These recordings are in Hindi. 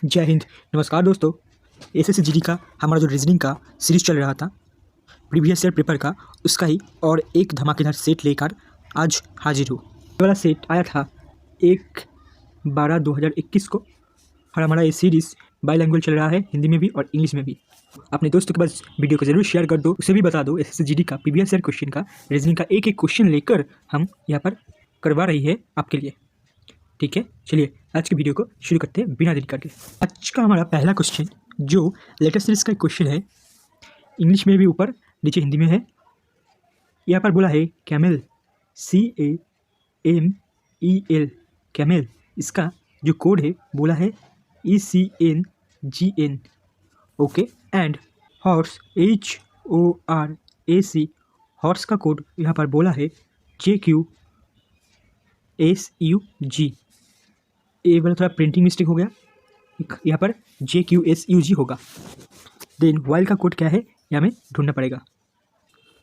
जय हिंद। नमस्कार दोस्तों, एसएससी जीडी का हमारा जो रीजनिंग का सीरीज चल रहा था प्रीवियस ईयर पेपर का, उसका ही और एक धमाकेदार सेट लेकर आज हाजिर हूँ। ये वाला सेट आया था 1/12/2021 को और हमारा ये सीरीज़ बाईलैंग्वेज चल रहा है, हिंदी में भी और इंग्लिश में भी। अपने दोस्तों के पास वीडियो को ज़रूर शेयर कर दो, उसे भी बता दो एसएससी जीडी का प्रीवियस ईयर क्वेश्चन का रीजनिंग का एक एक क्वेश्चन लेकर हम यहाँ पर करवा रही है आपके लिए। ठीक है, चलिए आज की वीडियो को शुरू करते हैं बिना देरी करके। आज का हमारा पहला क्वेश्चन जो लेटेस्ट सीरीज का क्वेश्चन है, इंग्लिश में भी ऊपर नीचे हिंदी में है। यहाँ पर बोला है कैमल, CAMEL कैमल, इसका जो कोड है बोला है ECNGN। Okay, and horse HORAC, horse का कोड यहाँ पर बोला है JQSUG। ये वाला थोड़ा प्रिंटिंग मिस्टेक हो गया, यहाँ पर JQSUG होगा। देन वाइल का कोड क्या है, यहाँ हमें ढूंढना पड़ेगा।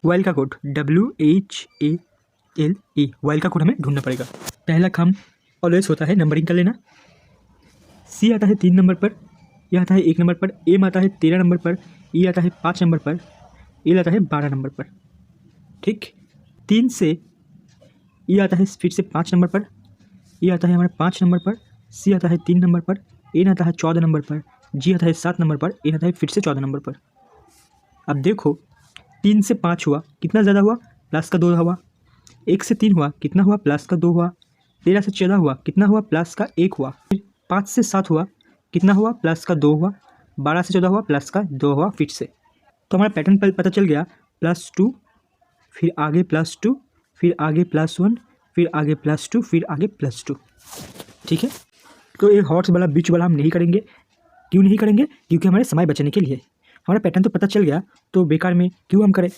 वाइल का कोड WHALE, वाइल का कोड हमें ढूंढना पड़ेगा। पहला काम ऑलवेज होता है नंबरिंग कर लेना। C आता है 3 नंबर पर, E आता है 1 नंबर पर, M आता है 13 नंबर पर, E आता है 5 नंबर पर, L आता है 12 नंबर पर। ठीक, 3 से E आता है फिर से 5 नंबर पर, E आता है हमारे 5 नंबर पर, C आता है 3 नंबर पर, N आता है 14 नंबर पर, G आता है 7 नंबर पर, N आता है फिर से 14 नंबर पर। अब देखो 3 से 5 हुआ, कितना ज़्यादा हुआ, प्लस का 2 हुआ। 1 से 3 हुआ, कितना हुआ, प्लस का 2 हुआ। 13 से 14 हुआ, कितना हुआ, प्लस का 1 हुआ। 5 से 7 हुआ, कितना हुआ, प्लस का 2 हुआ। 12 से 14 हुआ, प्लस का 2 हुआ फिर से। तो हमारा पैटर्न पता चल गया, +2, फिर आगे +2, फिर आगे +1, फिर आगे +2, फिर आगे +2। ठीक है, तो ये हॉर्स वाला बीच वाला हम नहीं करेंगे। क्यों नहीं करेंगे? क्योंकि हमारे समय बचने के लिए। हमारा पैटर्न तो पता चल गया, तो बेकार में क्यों हम करें।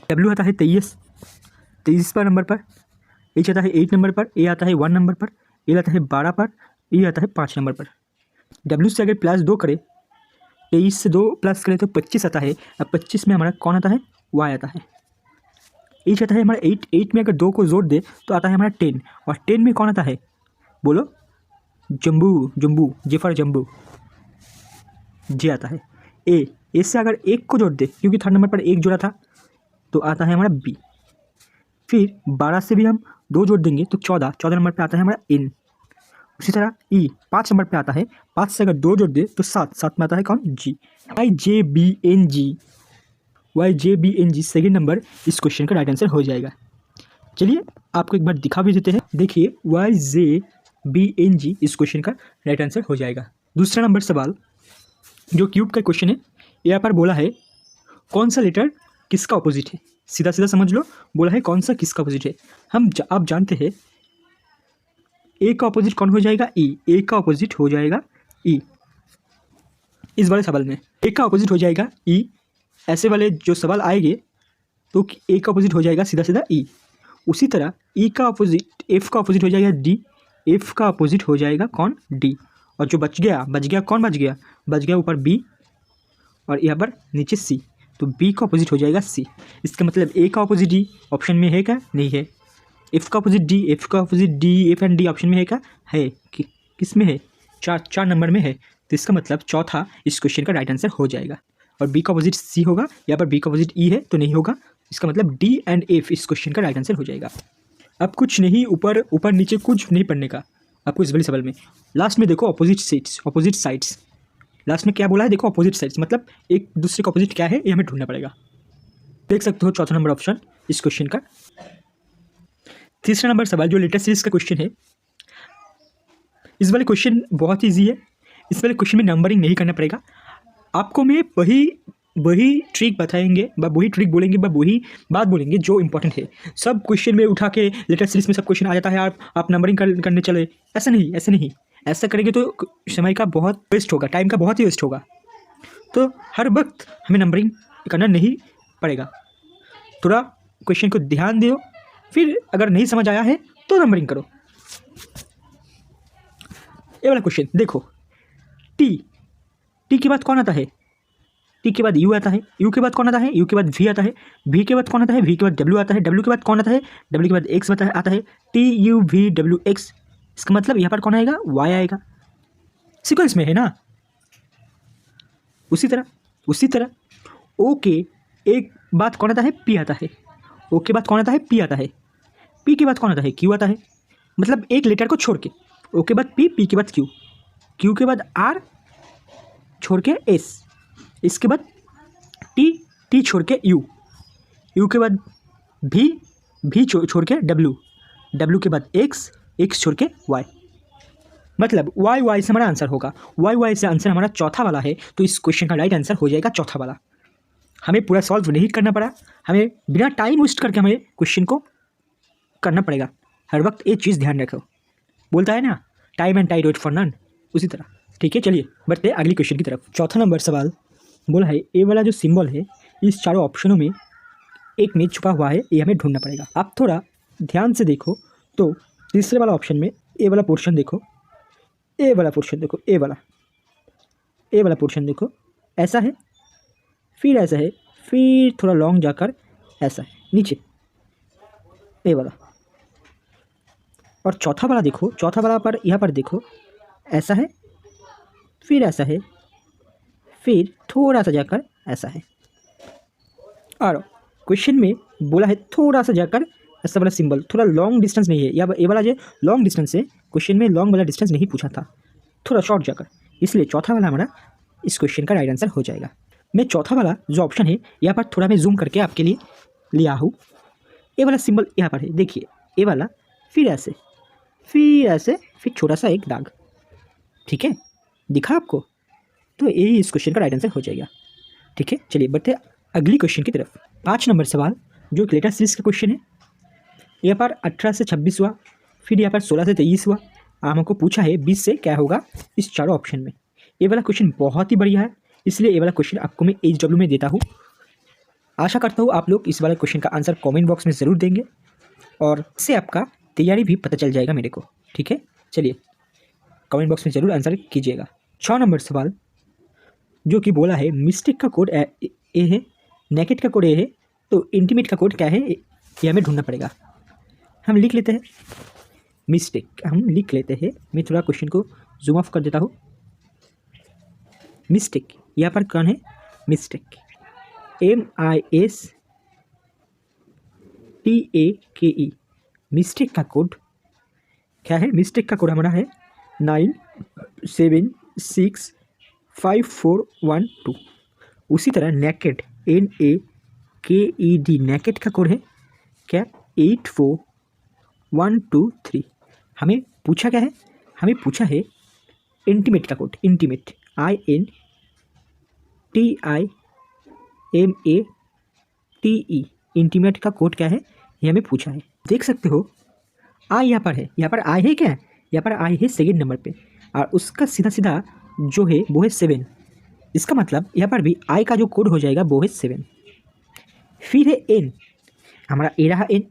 W आता है 23 पर नंबर पर, H आता है 8 नंबर पर, A आता है 1 नंबर पर, L आता है 12 पर, E आता है 5 नंबर पर। W से अगर +2 करें, 23 से 2 प्लस करें तो 25 आता है। अब 25 में हमारा कौन आता है, Y आता है। H आता है हमारा 8 में अगर 2 को जोड़ दे तो आता है हमारा 10, और 10 में कौन आता है, बोलो, Jambu, J for Jambu, J आता है। A से अगर 1 को जोड़ दे, क्योंकि 3rd नंबर पर 1 जोड़ा था, तो आता है हमारा B। फिर 12 से भी हम 2 जोड़ देंगे तो 14 नंबर पे आता है हमारा N। उसी तरह E 5 नंबर पे आता है, 5 से अगर 2 जोड़ दे तो 7 में आता है कौन, G। YJBNG सेकेंड नंबर इस क्वेश्चन का राइट आंसर हो जाएगा। चलिए आपको एक बार दिखा भी देते हैं, देखिए YJBNG इस क्वेश्चन का राइट आंसर हो जाएगा। दूसरा नंबर सवाल जो क्यूब का क्वेश्चन है, यहाँ पर बोला है कौन सा लेटर किसका ऑपोजिट है। सीधा सीधा समझ लो, बोला है कौन सा किसका ऑपोजिट है। आप जानते हैं ए का ऑपोजिट कौन हो जाएगा, ई। ए का ऑपोजिट हो जाएगा ई। इस वाले सवाल में ए का ऑपोजिट हो जाएगा ई। ऐसे वाले जो सवाल आएंगे तो ए का ऑपोजिट हो जाएगा सीधा सीधा ई। उसी तरह ई का ऑपोजिट, एफ का ऑपोजिट हो जाएगा डी। एफ का ऑपोजिट हो जाएगा कौन, डी। और जो बच गया कौन बच गया ऊपर बी और यहाँ पर नीचे सी, तो बी का ऑपोजिट हो जाएगा सी। इसका मतलब ए का ऑपोजिट डी ऑप्शन में है क्या, नहीं है। एफ का ऑपोजिट डी, एफ का opposite D, F and D option में है क्या, है। किस में है, 4 नंबर में है। तो इसका मतलब चौथा इस क्वेश्चन का राइट आंसर हो जाएगा। और बी का ऑपोजिट सी होगा, यहाँ पर बी का ऑपोजिट ई है तो नहीं होगा। इसका मतलब डी एंड एफ इस क्वेश्चन का राइट आंसर हो जाएगा। अब कुछ नहीं, ऊपर नीचे कुछ नहीं पढ़ने का आपको इस वाले सवाल में। लास्ट में देखो ऑपोजिट साइड्स, लास्ट में क्या बोला है, देखो ऑपोजिट साइड्स, मतलब एक दूसरे का ऑपोजिट क्या है ये हमें ढूंढना पड़ेगा। देख सकते हो चौथा नंबर ऑप्शन इस क्वेश्चन का। तीसरा नंबर सवाल जो लेटेस्ट सीरीज का क्वेश्चन है, इस वाले क्वेश्चन बहुत ईजी है। इस वाले क्वेश्चन में नंबरिंग नहीं करना पड़ेगा आपको। मैं वही ट्रिक बताएंगे, वही ट्रिक बोलेंगे, वही बात बोलेंगे जो इंपॉर्टेंट है। सब क्वेश्चन में उठा के लेटेस्ट सीरीज में सब क्वेश्चन आ जाता है, आप नंबरिंग करने चले, ऐसा नहीं। ऐसा करेंगे तो समय का बहुत वेस्ट होगा, टाइम का बहुत ही वेस्ट होगा। तो हर वक्त हमें नंबरिंग करना नहीं पड़ेगा। थोड़ा क्वेश्चन को ध्यान दो, फिर अगर नहीं समझ आया है तो नंबरिंग करो। ये वाला क्वेश्चन देखो, टी के बाद कौन आता है, टी के बाद यू आता है, यू के बाद कौन आता है, यू के बाद वी आता है, वी के बाद कौन आता है, वी के बाद डब्ल्यू आता है, डब्ल्यू के बाद कौन आता है, डब्ल्यू के बाद एक्स आता है, TUVWX। इसका मतलब यहाँ पर कौन आएगा, वाई आएगा। सीक्वेंस में है ना, उसी तरह ओ के एक बाद कौन आता है, पी आता है। ओ के बाद कौन आता है, पी आता है। पी के बाद कौन आता है, क्यू आता है। मतलब एक लेटर को छोड़ के ओ के बाद पी, पी के बाद क्यू, क्यू के बाद आर छोड़ के एस, इसके बाद टी, टी छोड़ के यू, यू के बाद भी, भी छोड़ के डब्ल्यू, डब्ल्यू के बाद एक्स, एक्स छोड़ के वाई। मतलब वाई वाई से हमारा आंसर होगा। वाई वाई से आंसर हमारा चौथा वाला है, तो इस क्वेश्चन का राइट आंसर हो जाएगा चौथा वाला। हमें पूरा सॉल्व नहीं करना पड़ा, हमें बिना टाइम वेस्ट करके हमें क्वेश्चन को करना पड़ेगा। हर वक्त एक चीज़ ध्यान रखो, बोलता है ना time and tide wait for none, उसी तरह। ठीक है, चलिए बढ़ते हैं अगली क्वेश्चन की तरफ। चौथा नंबर सवाल बोला है ए वाला जो सिंबल है इस चारों ऑप्शनों में एक में छुपा हुआ है, ये हमें ढूंढना पड़ेगा। आप थोड़ा ध्यान से देखो तो तीसरे वाला ऑप्शन में ए वाला पोर्शन देखो, ए वाला पोर्शन देखो, ए वाला पोर्शन देखो, ऐसा है, फिर ऐसा है, फिर थोड़ा लॉन्ग जाकर ऐसा है नीचे, ए वाला। और चौथा वाला देखो, चौथा वाला पर यहाँ पर देखो, ऐसा है, फिर ऐसा है, फिर थोड़ा सा जाकर ऐसा है। और क्वेश्चन में बोला है थोड़ा सा जाकर ऐसा वाला सिंबल, थोड़ा लॉन्ग डिस्टेंस नहीं है, या ये वाला जो लॉन्ग डिस्टेंस है, क्वेश्चन में लॉन्ग वाला डिस्टेंस नहीं पूछा था, थोड़ा शॉर्ट जाकर, इसलिए चौथा वाला हमारा इस क्वेश्चन का राइट आंसर हो जाएगा। मैं चौथा वाला जो ऑप्शन है यहाँ पर थोड़ा मैं जूम करके आपके लिए लिया हूँ। ये वाला सिंबल यहाँ पर है, देखिए ये वाला, फिर ऐसे, फिर ऐसे, फिर छोटा सा एक दाग। ठीक है, दिखा आपको? तो यही इस क्वेश्चन का राइट आंसर हो जाएगा। ठीक है, चलिए बढ़ते अगली क्वेश्चन की तरफ। 5 नंबर सवाल जो एक लेटर सीरीज का क्वेश्चन है, यहाँ पर 18 से 26 हुआ, फिर यहाँ पर 16 से 23 हुआ, हमको पूछा है 20 से क्या होगा इस चारों ऑप्शन में। ये वाला क्वेश्चन बहुत ही बढ़िया है, इसलिए ये वाला क्वेश्चन आपको मैं HW में देता हूँ। आशा करता हूँ आप लोग इस वाले क्वेश्चन का आंसर कमेंट बॉक्स में ज़रूर देंगे, और इससे आपका तैयारी भी पता चल जाएगा मेरे को। ठीक है, चलिए कमेंट बॉक्स में ज़रूर आंसर कीजिएगा। 6 नंबर सवाल जो कि बोला है मिस्टेक का कोड ए है, नेकेड का कोड ए है, तो इंटीमेट का कोड क्या है ये हमें ढूंढना पड़ेगा। हम लिख लेते हैं मिस्टेक, हम लिख लेते हैं। मैं थोड़ा क्वेश्चन को जूम ऑफ कर देता हूँ। मिस्टेक, यहाँ पर कौन है, मिस्टेक, MISTAKE, मिस्टेक का कोड क्या है, मिस्टेक का कोड हमारा है 9765412। उसी तरह नेकेड, NAKED, नेकेड का कोड है क्या, 84123। हमें पूछा क्या है, हमें पूछा है इंटीमेट का कोड, इंटीमेट, INTIMATE, इंटीमेट का कोड क्या है ये हमें पूछा है। देख सकते हो आई यहाँ पर है, यहाँ पर आई है क्या, यहाँ पर आई है सेकेंड नंबर पे, और उसका सीधा सीधा जो है वो है 7। इसका मतलब यहाँ पर भी आई का जो कोड हो जाएगा वो है 7। फिर है एन, हमारा ए रहा एन,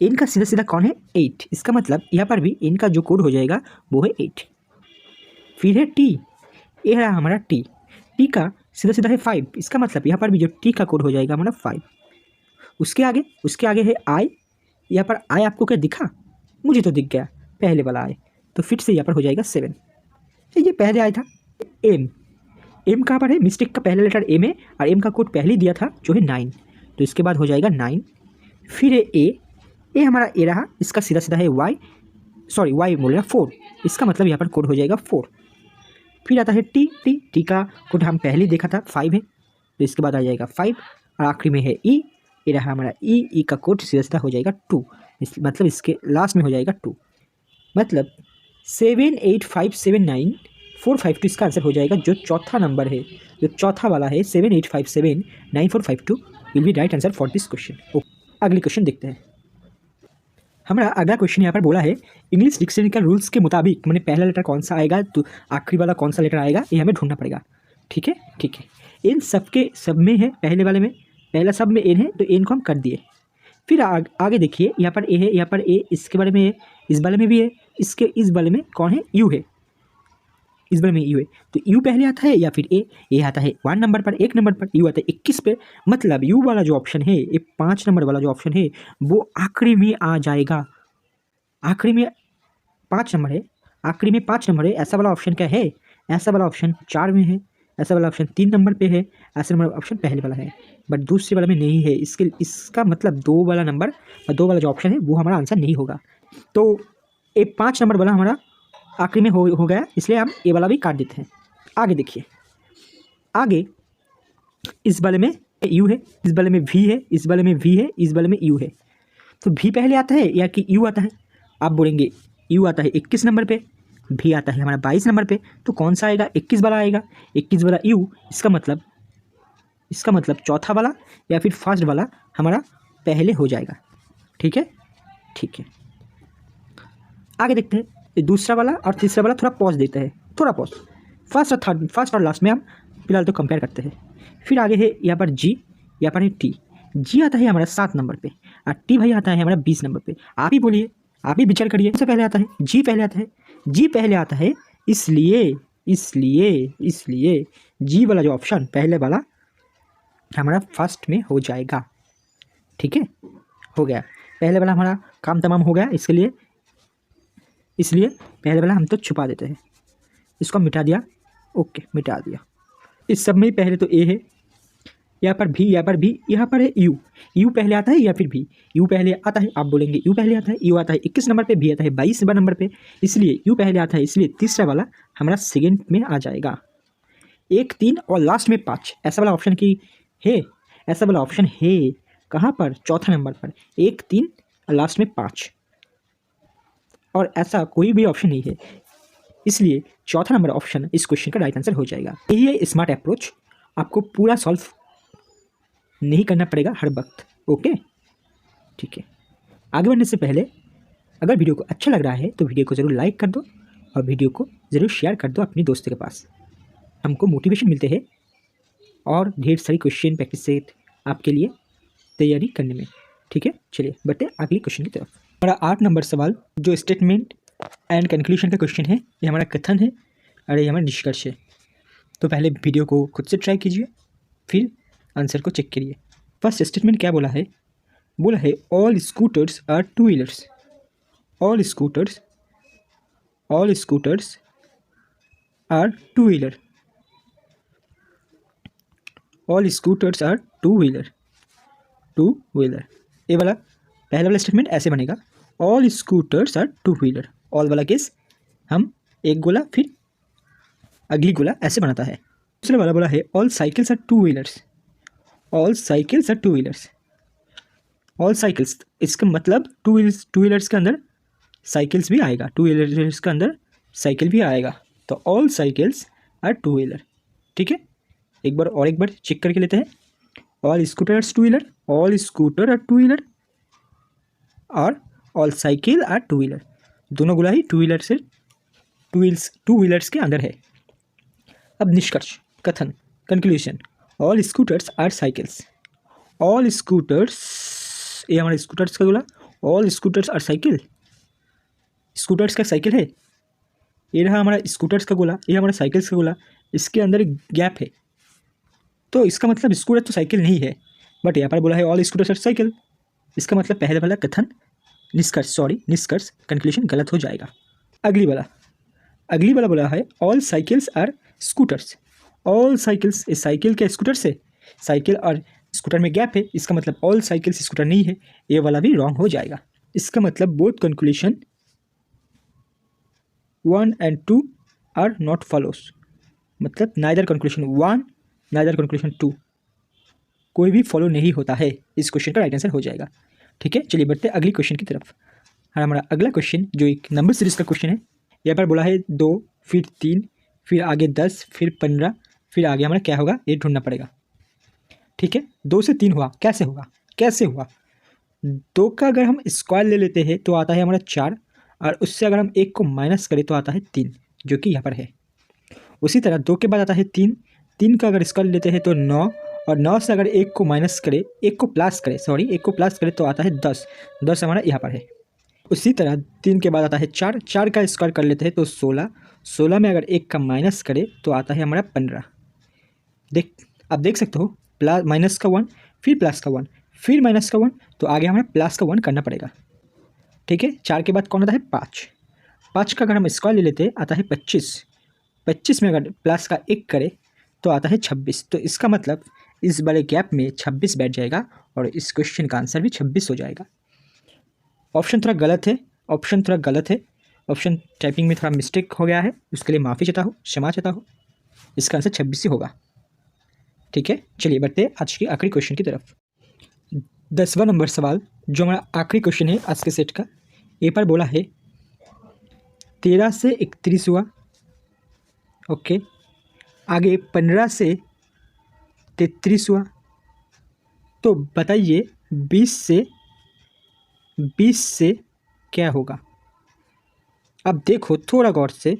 एन का सीधा सीधा कौन है 8। इसका मतलब यहाँ पर भी एन का जो कोड हो जाएगा वो है 8। फिर है टी, ये रहा हमारा टी, टी का सीधा सीधा है 5। इसका मतलब यहाँ पर भी जो टी का कोड हो जाएगा हमारा 5। उसके आगे है आई, यहाँ पर आई आपको क्या दिखा, मुझे तो दिख गया पहले वाला आई, तो फिर से यहाँ पर हो जाएगा 7। ये पहले आया था एम, एम कहाँ पर है, मिस्टेक का पहला लेटर एम है, और एम का कोड पहले दिया था जो है 9, तो इसके बाद हो जाएगा 9। फिर है ए हमारा ए रहा, इसका सीधा सीधा है वाई, सॉरी वाई बोल रहा 4, इसका मतलब यहाँ पर कोड हो जाएगा 4। फिर आता है टी, टी का कोड हम पहले देखा था 5 है, तो इसके बाद आ जाएगा 5, और आखिरी में है ई, ये रहा हमारा ई का कोड सीधा सीधा हो जाएगा 2, मतलब इसके लास्ट में हो जाएगा 2। मतलब 7857945, इसका आंसर हो जाएगा जो चौथा नंबर है, जो चौथा वाला है 78579452 will be right answer for this question. अगली क्वेश्चन देखते हैं। हमारा अगला क्वेश्चन यहाँ पर बोला है इंग्लिश डिक्शनरी का रूल्स के मुताबिक मैंने पहला लेटर कौन सा आएगा तो आखिरी वाला कौन सा लेटर आएगा ये हमें ढूंढना पड़ेगा। ठीक है, इन सब में है, पहले वाले में पहला सब में एन है, तो एन को हम कर दिए। फिर आगे देखिए यहाँ पर ए है, यहाँ पर ए, इसके बारे में है, इस वाले में भी है, इसके इस वाले में कौन है, यू है, इस वाले में यू है, तो यू पहले आता है या फिर ए आता है 1 नंबर पर, 1 नंबर पर, यू आता है 21 पे। मतलब यू वाला जो ऑप्शन है, ये 5 नंबर वाला जो ऑप्शन है वो आखिरी में आ जाएगा। आखिरी में 5 नंबर है, आखिरी में 5 नंबर है। ऐसा वाला ऑप्शन क्या है, ऐसा वाला ऑप्शन 4 में है, ऐसा वाला ऑप्शन 3 नंबर पे है, ऐसा नंबर ऑप्शन पहले वाला है, बट दूसरे वाला में नहीं है। इसका मतलब 2 वाला नंबर और 2 वाला जो ऑप्शन है वो हमारा आंसर नहीं होगा। तो ये 5 नंबर वाला हमारा आखिरी में हो गया, इसलिए हम ये वाला भी काट देते हैं। आगे देखिए, आगे इस वाले में यू है, इस वाले में वी है, इस वाले में वी है, इस वाले में यू है। तो वी पहले आता है या कि यू आता है? आप बोलेंगे यू आता है 21 नंबर पे, वी आता है हमारा 22 नंबर पे, तो कौन सा आएगा? 21 वाला आएगा। 21 वाला यू, इसका मतलब चौथा वाला या फिर फर्स्ट वाला हमारा पहले हो जाएगा। ठीक है, ठीक है। आगे देखते हैं, ये दूसरा वाला और तीसरा वाला थोड़ा पॉज देते हैं, थोड़ा पॉज। फर्स्ट और लास्ट में हम फिलहाल तो कंपेयर करते हैं। फिर आगे है यहाँ पर जी, यहाँ पर है टी। जी आता है हमारा 7 नंबर पे और टी भाई आता है हमारा 20 नंबर पे। आप ही बोलिए, आप ही विचार करिए, सबसे पहले आता है जी, पहले आता है जी, पहले आता है, इसलिए जी वाला जो ऑप्शन पहले वाला हमारा फर्स्ट में हो जाएगा। ठीक है, हो गया, पहले वाला हमारा काम तमाम हो गया। इसलिए पहले वाला हम तो छुपा देते हैं, इसको मिटा दिया। ओके, मिटा दिया। इस सब में पहले तो ए है, यहाँ पर भी, यहाँ पर है यू पहले आता है या फिर भी? यू पहले आता है। आप बोलेंगे यू पहले आता है, यू आता है 21 नंबर पे, भी आता है 22 नंबर पे, इसलिए यू पहले आता है, इसलिए तीसरा वाला हमारा सेकंड में आ जाएगा। 1, 3 और लास्ट में 5, ऐसा वाला ऑप्शन की है, ऐसा वाला ऑप्शन है कहाँ पर? चौथा नंबर पर, 1, 3 और लास्ट में 5, और ऐसा कोई भी ऑप्शन नहीं है, इसलिए चौथा नंबर ऑप्शन इस क्वेश्चन का राइट आंसर हो जाएगा। यही है स्मार्ट अप्रोच, आपको पूरा सॉल्व नहीं करना पड़ेगा हर वक्त। ओके, ठीक है। आगे बढ़ने से पहले अगर वीडियो को अच्छा लग रहा है तो वीडियो को ज़रूर लाइक कर दो और वीडियो को ज़रूर शेयर कर दो अपने दोस्तों के पास। हमको मोटिवेशन मिलते हैं और ढेर सारी क्वेश्चन प्रैक्टिस से आपके लिए तैयारी करने में। ठीक है, चलिए बढ़ते हैं अगली क्वेश्चन की तरफ। हमारा 8 नंबर सवाल जो स्टेटमेंट एंड कंक्लूजन का क्वेश्चन है, ये हमारा कथन है और ये हमारा निष्कर्ष है। तो पहले वीडियो को खुद से ट्राई कीजिए, फिर आंसर को चेक करिए। फर्स्ट स्टेटमेंट क्या बोला है? बोला है all scooters are two wheelers. All scooters are two wheeler. All scooters are two wheeler. ये वाला पहला वाला स्टेटमेंट ऐसे बनेगा, all scooters are two wheeler. All वाला केस हम एक गोला फिर अगली गोला ऐसे बनाता है। दूसरा वाला बोला है all cycles are two wheelers. All cycles are two wheelers. All cycles, इसका मतलब टू व्हीलर्स के अंदर साइकिल्स भी आएगा, टू व्हीलर्स के अंदर साइकिल भी आएगा, तो all cycles are two wheeler. ठीक है, एक बार चेक करके लेते हैं। All scooters two wheeler, all scooter are two wheeler और all cycle are two wheeler. दोनों गुला ही टू व्हीलर्स के अंदर है। अब निष्कर्ष, कथन, conclusion, all scooters are cycles. All scooters, ये हमारे स्कूटर्स का बोला, all scooters are cycle. Scooters का साइकिल है, ये रहा हमारा स्कूटर्स का गोला, ये हमारा साइकिल्स का गोला, इसके अंदर एक गैप है, तो इसका मतलब स्कूटर तो साइकिल नहीं है, बट यहाँ पर बोला है ऑल स्कूटर्स आर साइकिल। इसका मतलब पहले वाला कथन निष्कर्ष कंक्लूजन गलत हो जाएगा। अगली वाला बोला है all cycles are scooters. All cycles, इस साइकिल के स्कूटर से, साइकिल और स्कूटर में गैप है, इसका मतलब ऑल साइकिल्स स्कूटर नहीं है, ये वाला भी रॉन्ग हो जाएगा। इसका मतलब both conclusion 1 and 2 are not follows, मतलब नाइदर कंक्लूजन 1 नाइदर कंक्लूजन 2 कोई भी फॉलो नहीं होता है। इस क्वेश्चन का राइट आंसर हो जाएगा। ठीक है, चलिए बढ़ते हैं अगली क्वेश्चन की तरफ। और हमारा अगला क्वेश्चन जो एक नंबर सीरीज का क्वेश्चन है, यहाँ पर बोला है 2, फिर 3, फिर आगे 10, फिर 15, फिर आगे हमारा क्या होगा ये ढूंढना पड़ेगा। ठीक है, 2 से 3 हुआ, कैसे हुआ? 2 का अगर हम स्क्वायर ले लेते हैं तो आता है हमारा 4, और उससे अगर हम 1 को माइनस करें तो आता है 3, जो कि यहाँ पर है। उसी तरह 2 के बाद आता है 3 का अगर स्क्वायर लेते हैं तो 9, और 9 से अगर 1 को प्लस करें तो आता है 10 हमारा यहाँ पर है। उसी तरह 3 के बाद आता है 4 का स्क्वायर कर लेते हैं तो 16 में अगर 1 का माइनस करें तो आता है हमारा 15। आप देख सकते हो, प्लस माइनस का 1, फिर प्लस का 1, फिर माइनस का 1, तो आगे हमारा प्लस का 1 करना पड़ेगा। ठीक है, 4 के बाद कौन आता है 5 का अगर हम स्क्वायर ले लेते हैं आता है 25 में अगर प्लस का 1 करें तो आता है 26। तो इसका मतलब इस वाले गैप में 26 बैठ जाएगा और इस क्वेश्चन का आंसर भी 26 हो जाएगा। ऑप्शन थोड़ा गलत है, ऑप्शन टाइपिंग में थोड़ा मिस्टेक हो गया है, उसके लिए माफ़ी चाहता हूँ, क्षमा चाहता हूँ। इसका आंसर 26 ही होगा। ठीक है, चलिए बढ़ते आज की आखिरी क्वेश्चन की तरफ। 10वां नंबर सवाल जो हमारा आखिरी क्वेश्चन है आज के सेट का, ए पर बोला है 13 से 31 हुआ। ओके, आगे 15 से 33 हुआ। तो बताइए 20 से क्या होगा। अब देखो थोड़ा गौर से,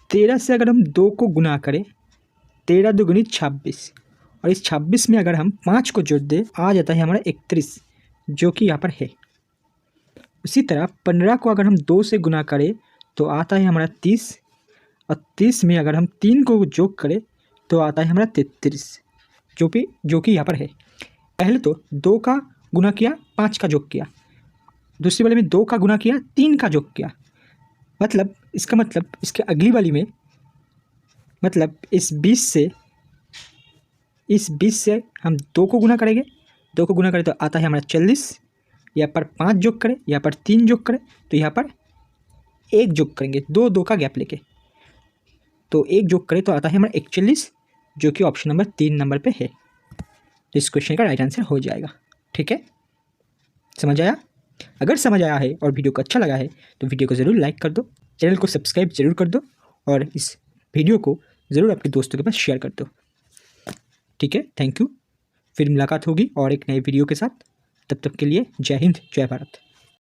13 से अगर हम 2 को गुना करें, 13 दूनी 26, और इस 26 में अगर हम 5 को जोड़ दें आ जाता है हमारा 31, जो कि यहाँ पर है। उसी तरह 15 को अगर हम 2 से गुना करें तो आता है हमारा 30, और 30 में अगर हम 3 को जोड़ करें तो आता है हमारा 33, जो कि यहाँ पर है। पहले तो 2 का गुना किया, 5 का जोड़ किया, दूसरी वाले में 2 का गुना किया, 3 का जोड़ किया। मतलब इसका मतलब इसके अगली वाली में, मतलब इस 20 से हम 2 को गुना करेंगे, 2 को गुना करें तो आता है हमारा 40, यहाँ पर 5 जोड़ करें, यहाँ पर 3 जोड़ करें, तो यहाँ पर 1 जोड़ करेंगे, 2 का गैप लेके, तो 1 जोड़ करें तो आता है हमारा 41, जो कि ऑप्शन नंबर 3 नंबर पे है। तो इस क्वेश्चन का राइट आंसर हो जाएगा। ठीक है, समझ आया? अगर समझ आया है और वीडियो को अच्छा लगा है तो वीडियो को ज़रूर लाइक कर दो, चैनल को सब्सक्राइब जरूर कर दो, और इस वीडियो को ज़रूर आपके दोस्तों के पास शेयर कर दो। ठीक है, थैंक यू। फिर मुलाकात होगी और एक नए वीडियो के साथ। तब तक के लिए जय हिंद, जय भारत।